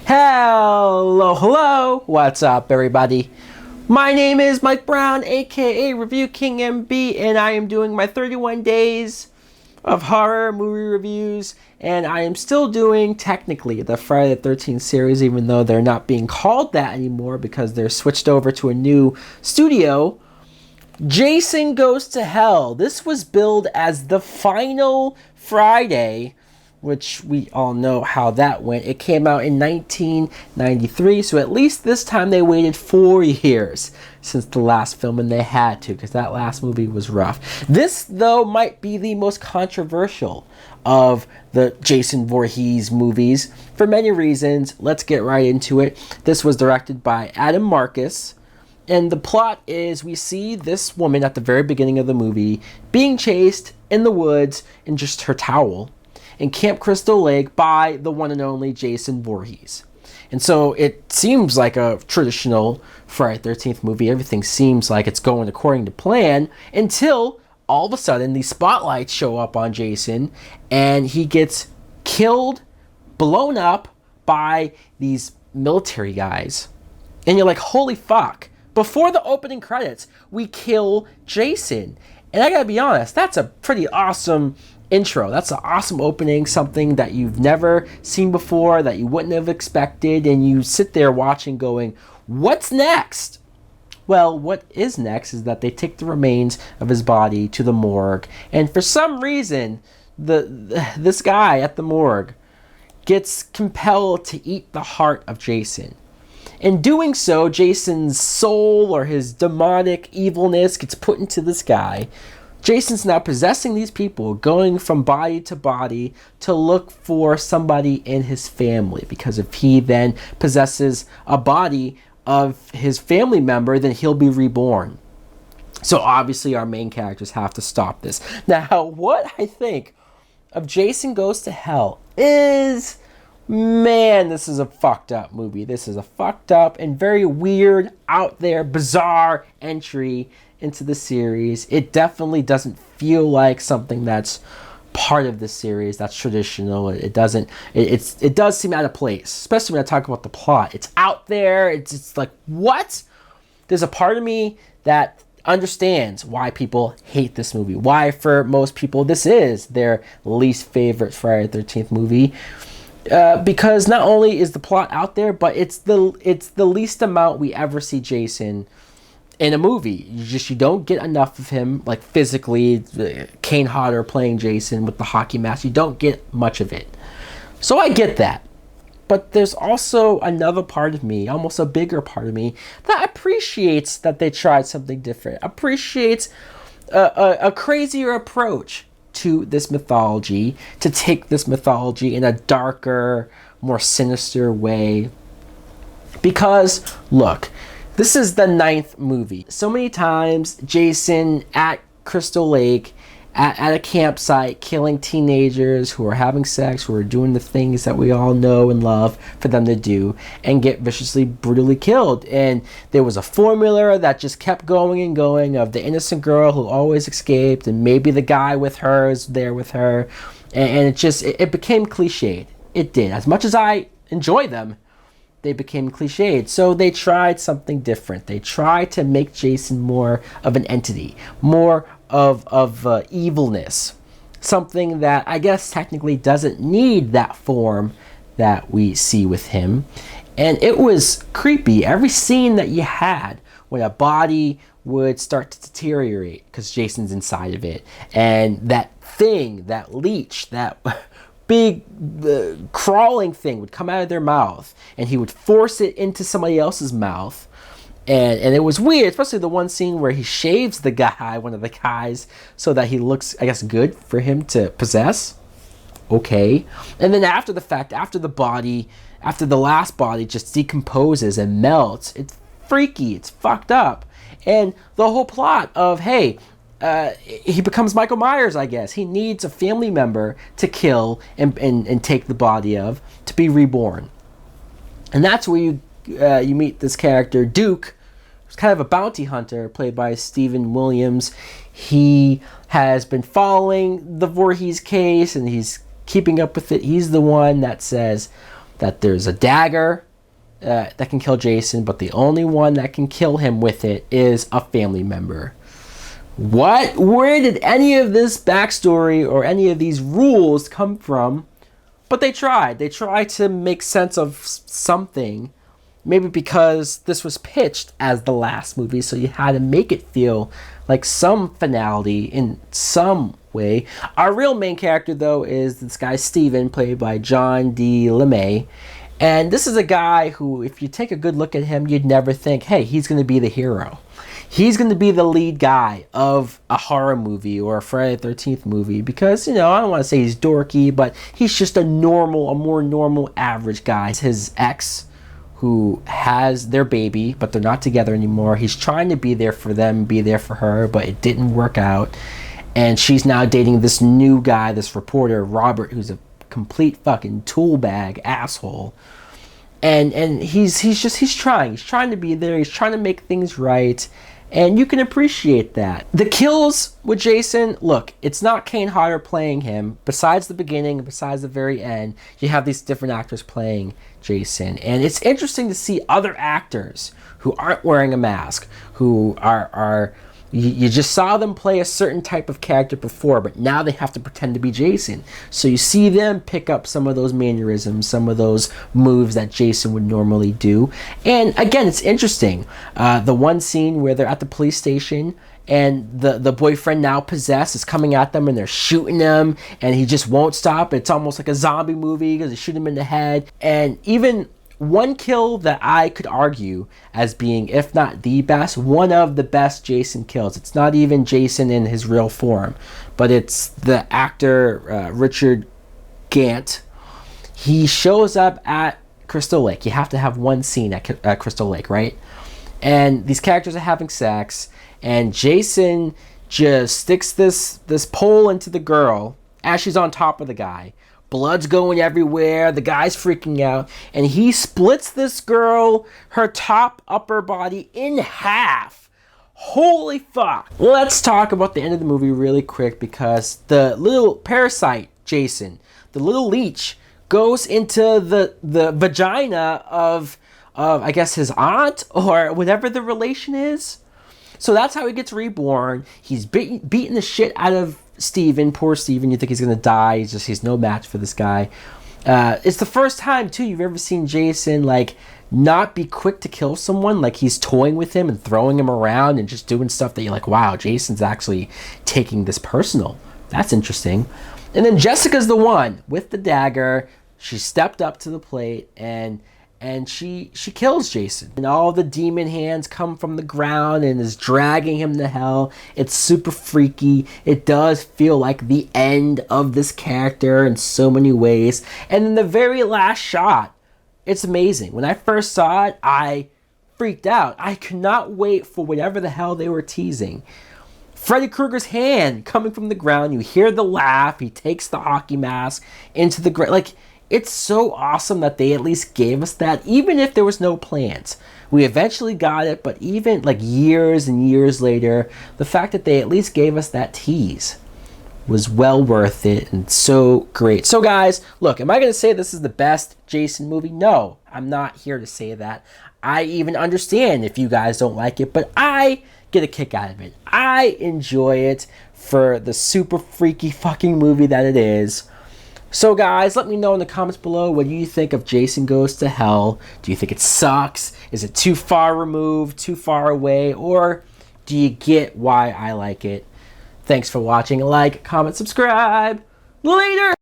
Hello, what's up everybody? My name is Mike Brown, aka ReviewKingMB, and I am doing my 31 days of horror movie reviews, and I am still doing, technically, the Friday the 13th series, even though they're not being called that anymore because they're switched over to a new studio. Jason Goes to Hell. This was billed as the final Friday, which we all know how that went. It came out in 1993, so at least this time they waited 4 years since the last film, and they had to, because that last movie was rough. This, though, might be the most controversial of the Jason Voorhees movies for many reasons. Let's get right into it. This was directed by Adam Marcus, and the plot is we see this woman at the very beginning of the movie being chased in the woods in just her towel in Camp Crystal Lake by the one and only Jason Voorhees. And so it seems like a traditional Friday the 13th movie. Everything seems like it's going according to plan until all of a sudden these spotlights show up on Jason and he gets killed, blown up by these military guys. And you're like, holy fuck. Before the opening credits, we kill Jason. And I gotta be honest, that's a pretty awesome intro. That's an awesome opening, something that you've never seen before, that you wouldn't have expected, and you sit there watching going, what's next? Well, what is next is that they take the remains of his body to the morgue, and for some reason, this guy at the morgue gets compelled to eat the heart of Jason. In doing so, Jason's soul or his demonic evilness gets put into this guy. Jason's now possessing these people, going from body to body to look for somebody in his family. Because if he then possesses a body of his family member, then he'll be reborn. So obviously our main characters have to stop this. Now, what I think of Jason Goes to Hell is, man, this is a fucked up movie. This is a fucked up and very weird, out there, bizarre entry into the series. It definitely doesn't feel like something that's part of the series, that's traditional. It does seem out of place, especially when I talk about the plot. It's out there. It's like, what? There's a part of me that understands why people hate this movie. Why, for most people, this is their least favorite Friday the 13th movie. Because not only is the plot out there, but it's the least amount we ever see Jason in a movie. You don't get enough of him, like physically. Kane Hodder playing Jason with the hockey mask, you don't get much of it. So I get that. But there's also another part of me, almost a bigger part of me, that appreciates that they tried something different. Appreciates a crazier approach to this mythology, to take this mythology in a darker, more sinister way. Because, look, this is the 9th movie. So many times, Jason at Crystal Lake, at a campsite, killing teenagers who are having sex, who are doing the things that we all know and love for them to do, and get viciously, brutally killed. And there was a formula that just kept going and going of the innocent girl who always escaped, and maybe the guy with her is there with her. And it became cliched. It did. As much as I enjoy them, they became cliched. So they tried something different. They tried to make Jason more of an entity, more of evilness, something that I guess technically doesn't need that form that we see with him. And it was creepy. Every scene that you had when a body would start to deteriorate because Jason's inside of it, and that thing, that leech, that big crawling thing would come out of their mouth, and he would force it into somebody else's mouth. And it was weird, especially the one scene where he shaves the guy, one of the guys, so that he looks, I guess, good for him to possess. Okay. And then after the fact, after the last body just decomposes and melts, it's freaky, it's fucked up. And the whole plot of, hey, he becomes Michael Myers, I guess. He needs a family member to kill and take the body of to be reborn. And that's where you meet this character, Duke, who's kind of a bounty hunter, played by Stephen Williams. He has been following the Voorhees case, and he's keeping up with it. He's the one that says, that there's a dagger that can kill Jason, but the only one that can kill him with it is a family member. What? Where did any of this backstory or any of these rules come from? But they tried. They tried to make sense of something. Maybe because this was pitched as the last movie, so you had to make it feel like some finality in some way. Our real main character, though, is this guy Steven, played by John D. LeMay. And this is a guy who, if you take a good look at him, you'd never think, hey, he's going to be the hero. He's going to be the lead guy of a horror movie or a Friday the 13th movie because, I don't want to say he's dorky, but he's just a more normal, average guy. His ex, who has their baby, but they're not together anymore. He's trying to be there for them, be there for her, but it didn't work out. And she's now dating this new guy, this reporter, Robert, who's a complete fucking tool bag asshole. And he's trying to be there. He's trying to make things right. And you can appreciate that. The kills with Jason, look, it's not Kane Hodder playing him. Besides the beginning, besides the very end, you have these different actors playing Jason. And it's interesting to see other actors who aren't wearing a mask, who are you just saw them play a certain type of character before, but now they have to pretend to be Jason. So you see them pick up some of those mannerisms, some of those moves that Jason would normally do. And again, it's interesting. The one scene where they're at the police station and the boyfriend, now possessed, is coming at them and they're shooting him and he just won't stop. It's almost like a zombie movie because they shoot him in the head. And even one kill that I could argue as being, if not the best, one of the best Jason kills. It's not even Jason in his real form, but it's the actor Richard Gant. He shows up at Crystal Lake. You have to have one scene at Crystal Lake, right? And these characters are having sex, and Jason just sticks this pole into the girl as she's on top of the guy. Blood's going everywhere. The guy's freaking out. And he splits this girl, her top upper body, in half. Holy fuck. Let's talk about the end of the movie really quick, because the little parasite, Jason, the little leech, goes into the vagina of I guess his aunt or whatever the relation is. So that's how he gets reborn. He's beating the shit out of Steven, poor Steven. You think he's gonna die. He's no match for this guy. It's the first time too you've ever seen Jason not be quick to kill someone. He's toying with him and throwing him around and just doing stuff that you're like, wow, Jason's actually taking this personal. That's interesting. And then Jessica's the one with the dagger. She stepped up to the plate and she kills Jason. And all the demon hands come from the ground and is dragging him to hell. It's super freaky. It does feel like the end of this character in so many ways. And then the very last shot, it's amazing. When I first saw it, I freaked out. I could not wait for whatever the hell they were teasing. Freddy Krueger's hand coming from the ground. You hear the laugh. He takes the hockey mask into the ground. It's so awesome that they at least gave us that, even if there was no plans. We eventually got it, but even years and years later, the fact that they at least gave us that tease was well worth it and so great. So guys, look, am I going to say this is the best Jason movie? No, I'm not here to say that. I even understand if you guys don't like it, but I get a kick out of it. I enjoy it for the super freaky fucking movie that it is. So guys, let me know in the comments below, what do you think of Jason Goes to Hell? Do you think it sucks? Is it too far removed, too far away? Or do you get why I like it? Thanks for watching. Like, comment, subscribe. Later!